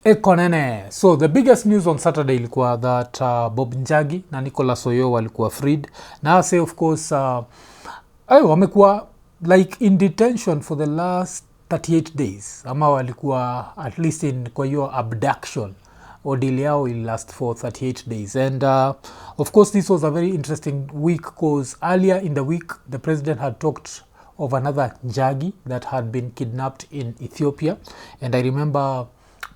Ekonene. So the biggest news on Saturday ilikuwa that Bob Njagi na Nicolas Oyoo walikuwa freed. Now say of course wamekuwa like in detention for the last 38 days. Ama walikuwa at least in kwa hiyo abduction. Ordeal yao will last for 38 days. And of course this was a very interesting week because earlier in the week the president had talked of another Njagi that had been kidnapped in Ethiopia. And I remember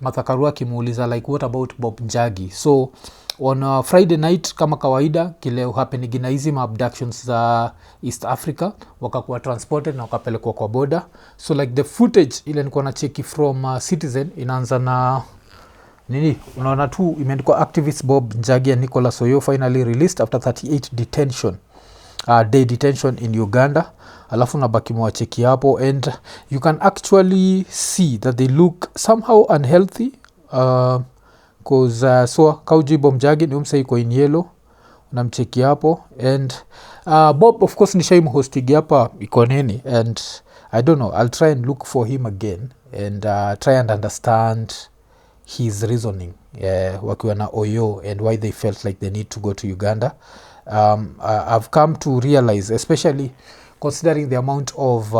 Martha Karua akimuuliza like what about Bob Njagi. So on Friday night kama kawaida kile happened na hizi abductions za East Africa wakakuwa transported na wakapelekwa kwa border. So like the footage ile nilikuwa na cheki from Citizen inaanza na Nini, unaona tu imeandikwa activist Bob Njagi and Nicolas Oyoo finally released after 38 detention. Day detention in Uganda. Alafu nabaki mwacheki hapo and you can actually see that they look somehow unhealthy cause so kauji Bob Njagi ni umse iko in yellow unamcheki hapo and Bob of course nishaim hosting hapa iko nini and I don't know, I'll try and look for him again and try and understand his reasoning wakiwa na Oyoo and why they felt like they need to go to Uganda. I've come to realize, especially considering the amount of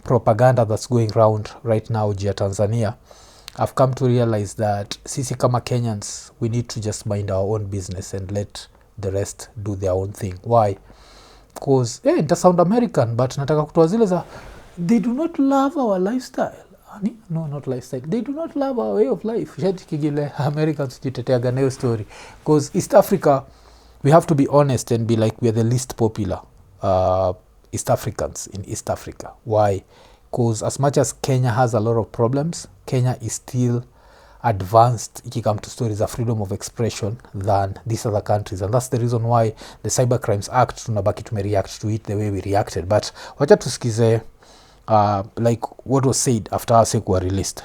propaganda that's going around right now in Tanzania, I've come to realize that sisi kama Kenyans, we need to just mind our own business and let the rest do their own thing. Why? Because it sound American, but nataka kutoa zile za they do not love our lifestyle. No, not lifestyle. They do not love our way of life. Shati kigile Americans jiteteaga na hiyo story. Because East Africa, we have to be honest and be like we are the least popular East Africans in East Africa. Why? Because as much as Kenya has a lot of problems, Kenya is still advanced if you come to stories of freedom of expression than these other countries. And that's the reason why the Cyber Crimes Act, tunabaki tumereact to it the way we reacted. But wacha tusikize like what was said after us were released.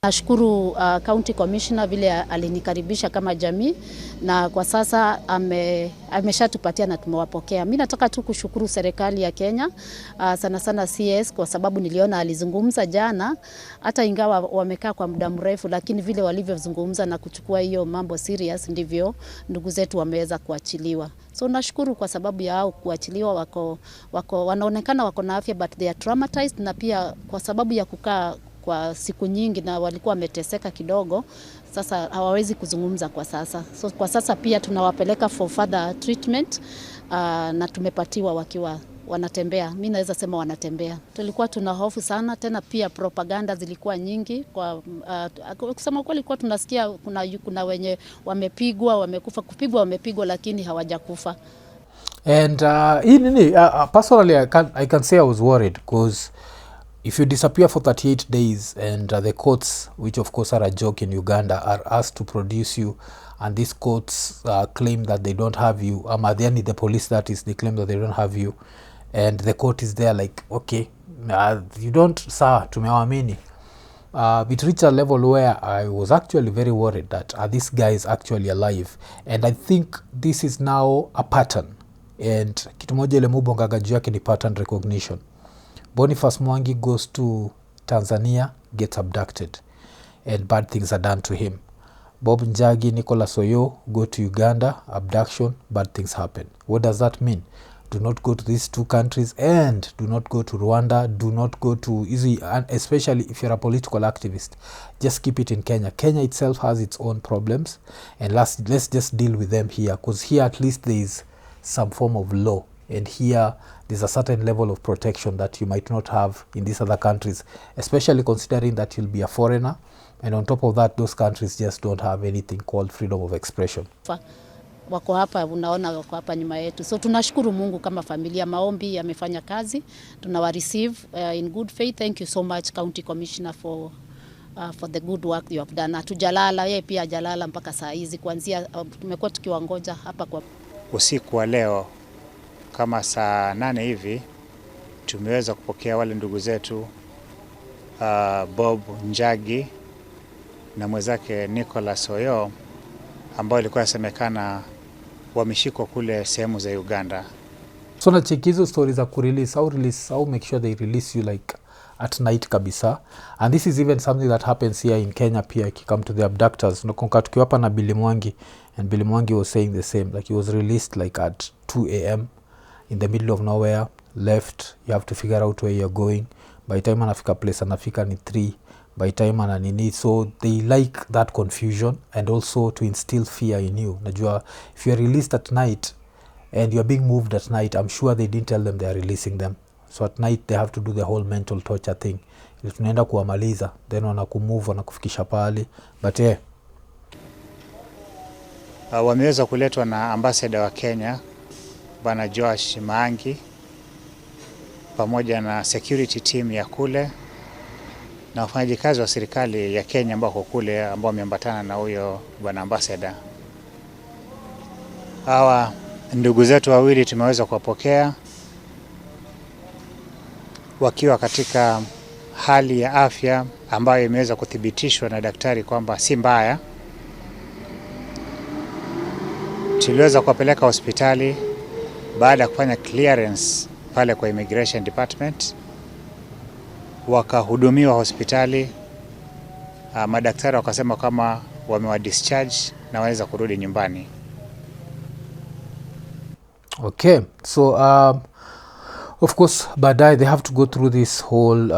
Nashukuru County Commissioner vile alinikaribisha kama jamii na kwa sasa ameshatupatia na tumewapokea. Mimi nataka tu kushukuru serikali ya Kenya sana sana CS kwa sababu niliona alizungumza jana hata ingawa wamekaa kwa muda mrefu, lakini vile walivyozungumza na kuchukua hiyo mambo serious ndivyo ndugu zetu wameweza kuachiliwa. So nashukuru kwa sababu ya hao kuachiliwa wanaonekana wako na afya but they are traumatized na pia kwa sababu ya kukaa kwa siku nyingi na walikuwa wameteseka kidogo, sasa hawawezi kuzungumza kwa sasa. So kwa sasa pia tunawapeleka for further treatment na tumepatiwa wakiwa wanatembea. Mimi naweza sema wanatembea. Tulikuwa tuna hofu sana, tena pia propaganda zilikuwa nyingi kwa kusema kweli kwa tunasikia kuna wenye wamepigwa, wamekufa, kupigwa wamepigwa lakini hawajakufa. And personally I can say I was worried because if you disappear for 38 days and the courts, which of course are a joke in Uganda, are asked to produce you and these courts claim that they don't have you, then the police that is, they claim that they don't have you and the court is there like, okay, you don't, sir, tumewamini. It reached a level where I was actually very worried that are these guys actually alive? And I think this is now a pattern. And kitu moja ile mubongaga juu yake ni pattern recognition. Boniface Mwangi goes to Tanzania, gets abducted, and bad things are done to him. Bob Njagi, Nicolas Oyoo go to Uganda, abduction, bad things happen. What does that mean? Do not go to these two countries and do not go to Rwanda, do not go to easy, and especially if you're a political activist, just keep it in Kenya. Kenya itself has its own problems and let's just deal with them here because here at least there is some form of law. And here, there's a certain level of protection that you might not have in these other countries, especially considering that you'll be a foreigner. And on top of that, those countries just don't have anything called freedom of expression. Wako hapa, unaona wako hapa nyuma yetu. So tunashukuru Mungu kama familia, maombi yamefanya kazi. Tunawa receive in good faith. Thank you so much County Commissioner for the good work you have done. Tujalala, yeye pia jalala mpaka saa hizi kuanzia tumekuwa tukiwangoja hapa kwa usiku wa leo. Kama saa 8 hivi tumeweza kupokea wale ndugu zetu Bob Njagi na mwenzake Nicolas Oyoo ambao ilikuwa yasemekana wameshikwa kule sehemu za Uganda. So na check hizo stories za kurelease au make sure they release you like at night kabisa, and this is even something that happens here in Kenya pia ikikame to the abductors. Nakumbuka tukiwa hapa na Billy Mwangi, and Billy Mwangi was saying the same, like he was released like at 2 a.m. in the middle of nowhere, left, you have to figure out where you're going. By time anafika place anafika ni 3, by time ana nini, so they like that confusion and also to instill fear in you. Najua if you're released at night and you're being moved at night, I'm sure they didn't tell them they are releasing them, so at night they have to do the whole mental torture thing. Tunaenda kuwamaliza, then wanakumove, wanakufikisha pale, but yeah. Wameweza kuletwa na ambassador wa Kenya Bwana Josh Maangi pamoja na security team ya kule na wafanyakazi wa serikali ya Kenya ambao kule ambao wameambatana na huyo bwana ambassador. Hawa ndugu zetu wawili tumeweza kuwapokea wakiwa katika hali ya afya ambayo imeweza kuthibitishwa na daktari kwamba si mbaya. Tuliweza kuwapeleka hospitali baada ya kufanya clearance pale kwa immigration department, wakahudumiwa hospitali. Madaktari wakasema kama wamewa discharge na waweza kurudi nyumbani. Okay, so of course baadaye they have to go through this whole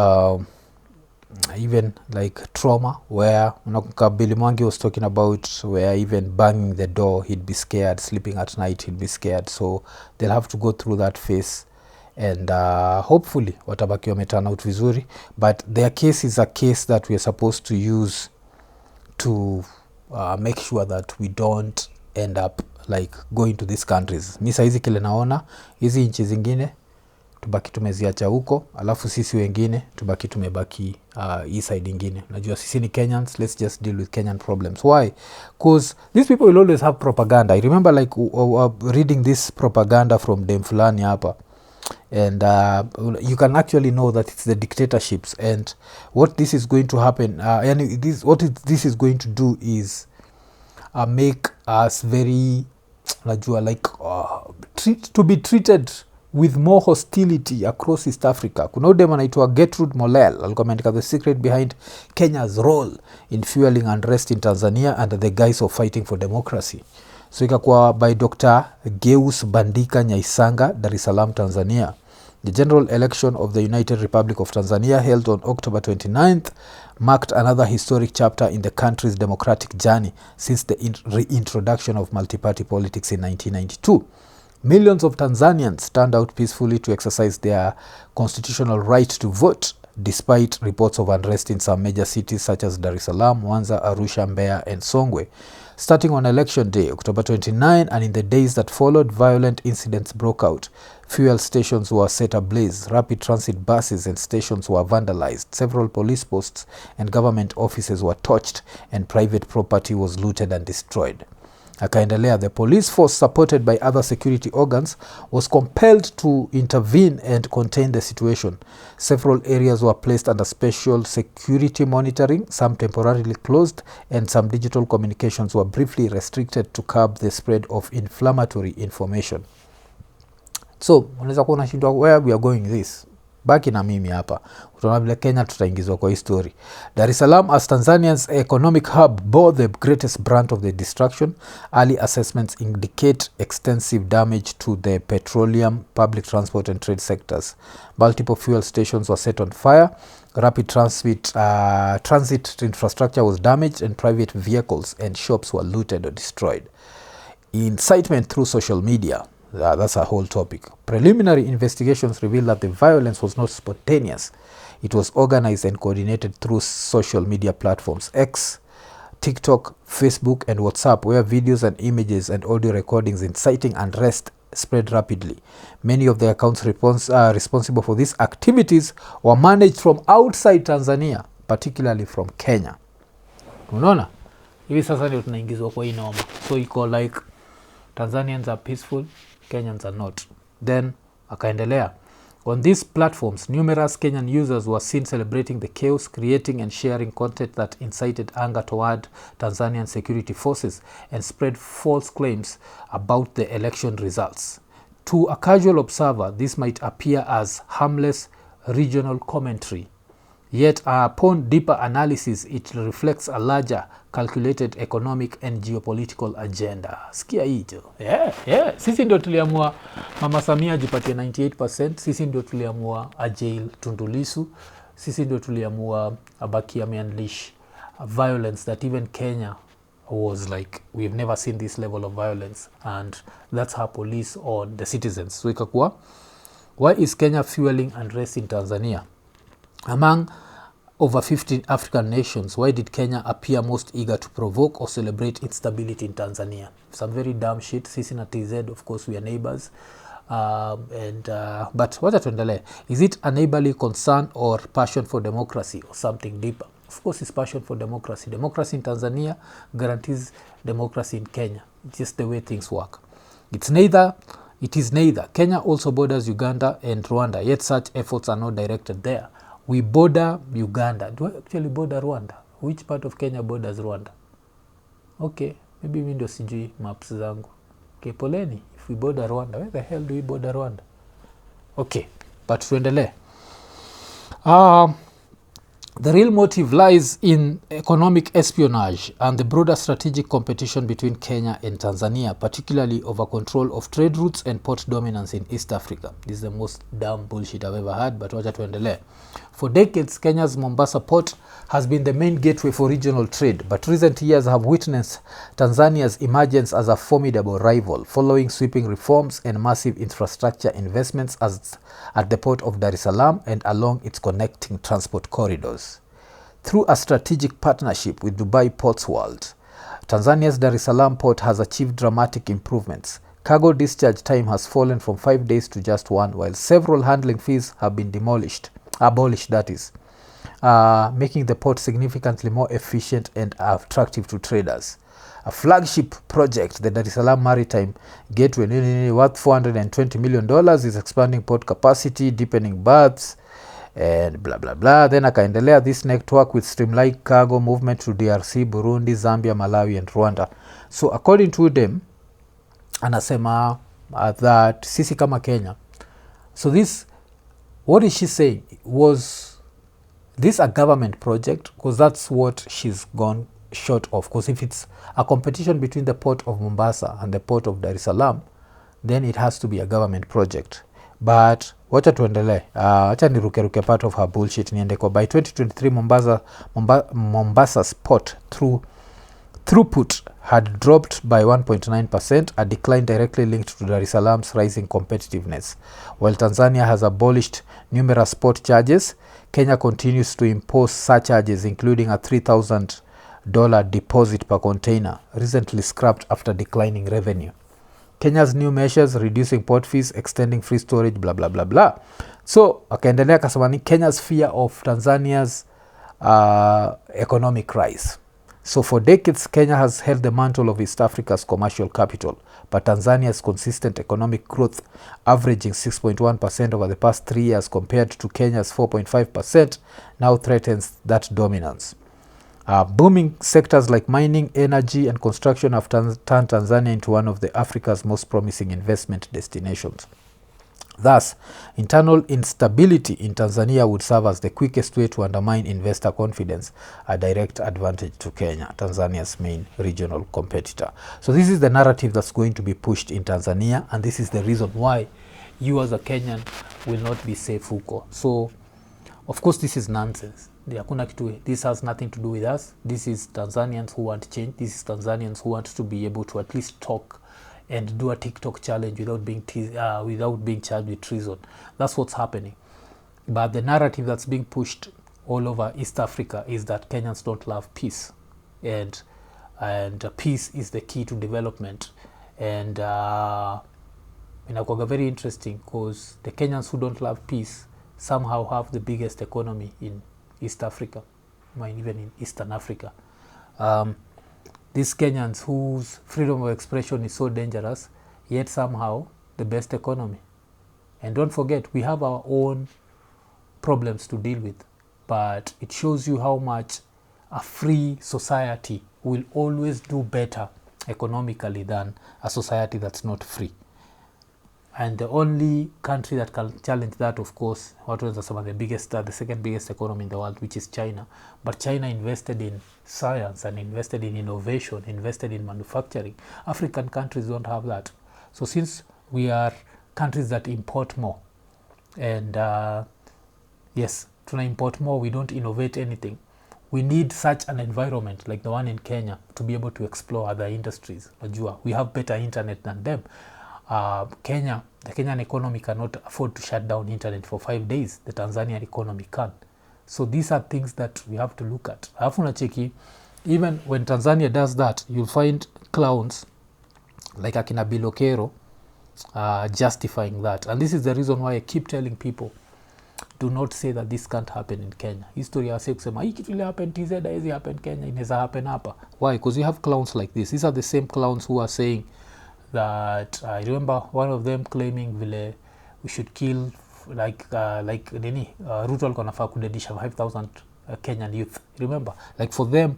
even like trauma where Billy Mwangi was talking about, where even banging the door he'd be scared, sleeping at night he'd be scared, so they'll have to go through that phase, and hopefully watabaki wameturn out vizuri. But their case is a case that we are supposed to use to make sure that we don't end up like going to these countries. Mi saizi kile naona hizi nchi zingine tubaki tumeziacha huko, alafu sisi wengine tubaki tumebaki hii side ingine. Najua sisi ni Kenyans, let's just deal with Kenyan problems. Why? Because these people will always have propaganda. I remember like reading this propaganda from dem fulani hapa, and you can actually know that it's the dictatorships, and what this is going to happen, and this is going to do is make us very, najua like to be treated with more hostility across East Africa. Kuna udem anaitwa Gertrude Molel alikuwa ameandika the secret behind Kenya's role in fueling unrest in Tanzania under the guise of fighting for democracy. So ikakuwa by Dr. Geus Bandika Nyaisanga, Dar es Salaam, Tanzania. The general election of the United Republic of Tanzania, held on October 29th, marked another historic chapter in the country's democratic journey since the reintroduction of multi-party politics in 1992. Millions of Tanzanians turned out peacefully to exercise their constitutional right to vote, despite reports of unrest in some major cities such as Dar es Salaam, Mwanza, Arusha, Mbeya, and Songwe. Starting on election day, October 29, and in the days that followed, violent incidents broke out. Fuel stations were set ablaze, rapid transit buses and stations were vandalized, several police posts and government offices were torched, and private property was looted and destroyed. Akaendelea, the police force, supported by other security organs, was compelled to intervene and contain the situation. Several areas were placed under special security monitoring, some temporarily closed, and some digital communications were briefly restricted to curb the spread of inflammatory information. So, unaweza kuwa unashindwa where we are going this. Baki na mimi hapa. Utaona vile Kenya tutaingizwa kwa hii story. Dar es Salaam, as Tanzania's economic hub, bore the greatest brunt of the destruction. Early assessments indicate extensive damage to the petroleum, public transport and trade sectors. Multiple fuel stations were set on fire. Rapid transit infrastructure was damaged, and private vehicles and shops were looted or destroyed. Incitement through social media. That's a whole topic. Preliminary investigations revealed that the violence was not spontaneous. It was organized and coordinated through social media platforms X, TikTok, Facebook, and WhatsApp, where videos and images and audio recordings inciting unrest spread rapidly. Many of the accounts responsible for these activities were managed from outside Tanzania, particularly from Kenya. Unaona? Hivi sasa ndio tunaingizwa kwa hii noma. So iko like Tanzanians are peaceful, Kenyans are not. Then akaendelea, on these platforms, numerous Kenyan users were seen celebrating the chaos, creating and sharing content that incited anger toward Tanzanian security forces and spread false claims about the election results. To a casual observer, this might appear as harmless regional commentary. Yet upon deeper analysis, it reflects a larger calculated economic and geopolitical agenda. Sikia hicho. Yeah. Sisi ndio tuliamua Mama Samia ajipatie 98%. Sisi ndio tuliamua ajail Tundu Lissu. Sisi ndio tuliamua abaki ameunleash violence that even Kenya was like, we've never seen this level of violence, and that's her police on the citizens. So ikakuwa, why is Kenya fueling unrest in Tanzania? Among over 15 African nations, why did Kenya appear most eager to provoke or celebrate instability in Tanzania? Some very dumb shit. Sisi na TZ, of course, we are neighbors. But wacha tuendelee. Is it a neighborly concern or passion for democracy or something deeper? Of course, it's passion for democracy. Democracy in Tanzania guarantees democracy in Kenya. It's just the way things work. It is neither. Kenya also borders Uganda and Rwanda, yet such efforts are not directed there. We border Uganda. Do I actually border Rwanda? Which part of Kenya borders Rwanda? Okay, maybe mi ndio sijui maps zangu. Okay, poleni. If we border Rwanda, where the hell do we border Rwanda? Okay, but tuendelee. The real motive lies in economic espionage and the broader strategic competition between Kenya and Tanzania, particularly over control of trade routes and port dominance in East Africa. This is the most dumb bullshit I've ever heard, but wacha tuendelee. For decades, Kenya's Mombasa port has been the main gateway for regional trade, but recent years have witnessed Tanzania's emergence as a formidable rival, following sweeping reforms and massive infrastructure investments at the port of Dar es Salaam and along its connecting transport corridors. Through a strategic partnership with Dubai Ports World, Tanzania's Dar es Salaam port has achieved dramatic improvements. Cargo discharge time has fallen from 5 days to just 1, while several handling fees have been abolished, that is, making the port significantly more efficient and attractive to traders. A flagship project, the Dar es Salaam Maritime Gateway, Nini, worth $420 million, is expanding port capacity, deepening berths, and blah blah blah. Then akaendelea, this network with streamlined cargo movement to DRC, Burundi, Zambia, Malawi and Rwanda. So according to them, anasema that sisi kama Kenya. So this, what is she saying? Was this a government project? Because that's what she's gone short of. Because if it's a competition between the port of Mombasa and the port of Dar es Salaam, then it has to be a government project. But wacha tuendelee. Wacha niruke part of her bullshit niende kwa. By 2023, Mombasa's port throughput had dropped by 1.9%, a decline directly linked to Dar es Salaam's rising competitiveness. While Tanzania has abolished numerous port charges, Kenya continues to impose surcharges, including a $3,000 deposit per container, recently scrapped after declining revenue. Kenya's new measures, reducing port fees, extending free storage, blah blah blah blah. So akaendelea kasema ni Kenya's fear of Tanzania's economic rise. So for decades, Kenya has held the mantle of East Africa's commercial capital, but Tanzania's consistent economic growth, averaging 6.1% over the past 3 years compared to Kenya's 4.5%, now threatens that dominance. Booming sectors like mining, energy and construction have turned Tanzania into one of Africa's most promising investment destinations. Thus, internal instability in Tanzania would serve as the quickest way to undermine investor confidence, a direct advantage to Kenya, Tanzania's main regional competitor. So this is the narrative that's going to be pushed in Tanzania, and this is the reason why you as a Kenyan will not be safe huko. So, of course, this is nonsense. This has nothing to do with us. This is Tanzanians who want change. This is Tanzanians who want to be able to at least talk and do a TikTok challenge without being charged with treason. That's what's happening. But the narrative that's being pushed all over East Africa is that Kenyans don't love peace, and peace is the key to development. And inakuwaga very interesting because the Kenyans who don't love peace somehow have the biggest economy in East Africa, even in Eastern Africa. These Kenyans whose freedom of expression is so dangerous, yet somehow the best economy. And don't forget, we have our own problems to deal with, but it shows you how much a free society will always do better economically than a society that's not free. and the only country that can challenge that, of course, what was the second biggest economy in the world, which is China. But China invested in science and invested in innovation, invested in manufacturing. African countries don't have that. So since we are countries that import more, and yes, tuna import more, we don't innovate anything. We need such an environment like the one in Kenya to be able to explore other industries. We have better internet than them. The Kenyan economy cannot afford to shut down internet for 5 days. The Tanzanian economy can. So these are things that we have to look at. Alafu nacheki, even when Tanzania does that, you'll find clowns like akina Bilokero justifying that. And this is the reason why I keep telling people, do not say that this can't happen in Kenya. History yase kusema hii kitu ile happen TZ haiwezi happen Kenya, inaweza happen hapa. Why? Because you have clowns like this. These are the same clowns who are saying that I remember one of them claiming vile we should kill like Nini Ruto alikuwa anafaa kudedisha 5,000 Kenyan youth. Remember, like for them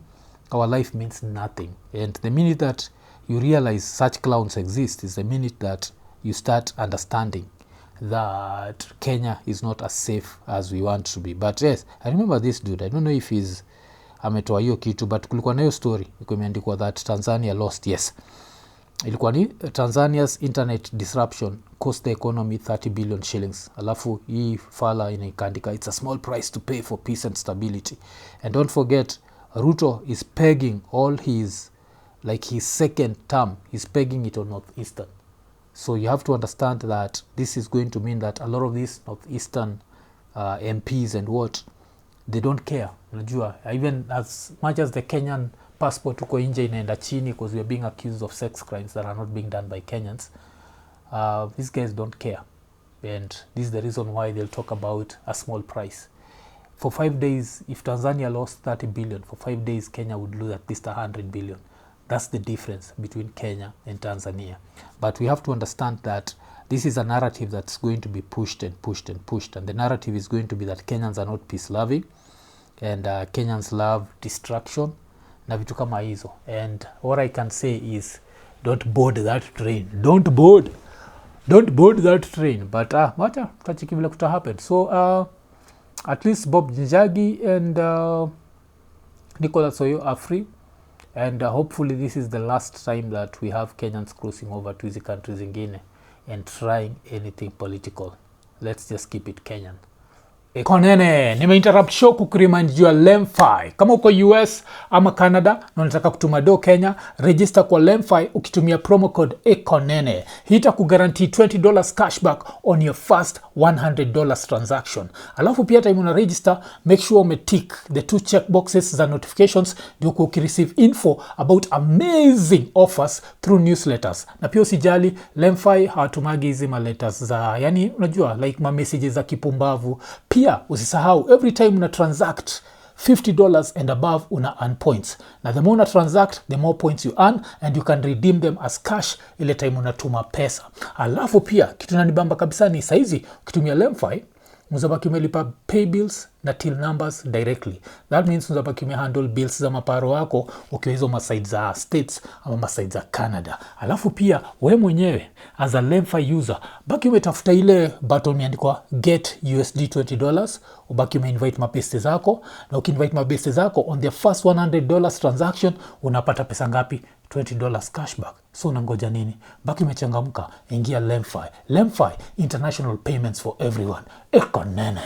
our life means nothing. And the minute that you realize such clowns exist is the minute that you start understanding that Kenya is not as safe as we want to be. But yes, I remember this dude, I don't know if he's ametoa hiyo kitu, but kulikuwa na hiyo story ilikuwa imeandikwa that Tanzania lost. Yes, ilikuwa ni Tanzania's internet disruption cost the economy 30 billion shillings. Alafu hii fala inaandika it's a small price to pay for peace and stability. And don't forget, Ruto is pegging all his, like his second term, he's pegging it on Northeastern. So you have to understand that this is going to mean that a lot of these Northeastern MPs and what, they don't care. Unajua, even as much as the Kenyan passport uko nje inaenda chini because we are being accused of sex crimes that are not being done by Kenyans, these guys don't care. And this is the reason why they'll talk about a small price. For 5 days, if Tanzania lost 30 billion, for 5 days Kenya would lose at least 100 billion. That's the difference between Kenya and Tanzania. But we have to understand that this is a narrative that's going to be pushed and pushed and pushed. And the narrative is going to be that Kenyans are not peace-loving and Kenyans love destruction na vitu kama hizo. And what I can say is, don't board that train. Don't board that train. But wacha tutachiki vile kuta happen. So at least Bob Njagi and Nicolas Oyoo are free. And hopefully this is the last time that we have Kenyans crossing over to hizi countries zingine and trying anything political. Let's just keep it Kenyan. Ekonene, nimeinterrupt show kukuremind you Lemfi. Kama uko US ama Canada na unataka kutuma do Kenya, register kwa Lemfi ukitumia promo code Ekonene. Hii itakuguarantee $20 cashback on your first $100 transaction. Alafu pia time una register, make sure umetick the 2 checkboxes za notifications ndio ukireceive info about amazing offers through newsletters. Na pia usijali, Lemfi hawatumagi hizi letters za, yani unajua like ma messages za kipumbavu. Pia usisahau, every time una transact $50 and above una earn points. Na the more una transact, the more points you earn and you can redeem them as cash ile time unatuma pesa. Alafu pia kitu nanibamba kabisa ni saizi ukitumia Lemfi mzabaki umelipa pay bills na till numbers directly. That means mzabaki umehandle bills za maparo wako ukiwa hizo maside za States ama maside za Canada. Alafu pia we mwenyewe as a Lemfi user baki umetafuta ile button imeandikwa get USD $20, ubaki umeinvite mabeste zako, na ukiinvite mabeste zako on the first $100 transaction unapata pesa ngapi? $20 cashback. So unangoja nini? Baki umechangamka, ingia Lemfi. Lemfi, international payments for everyone. Ekonene.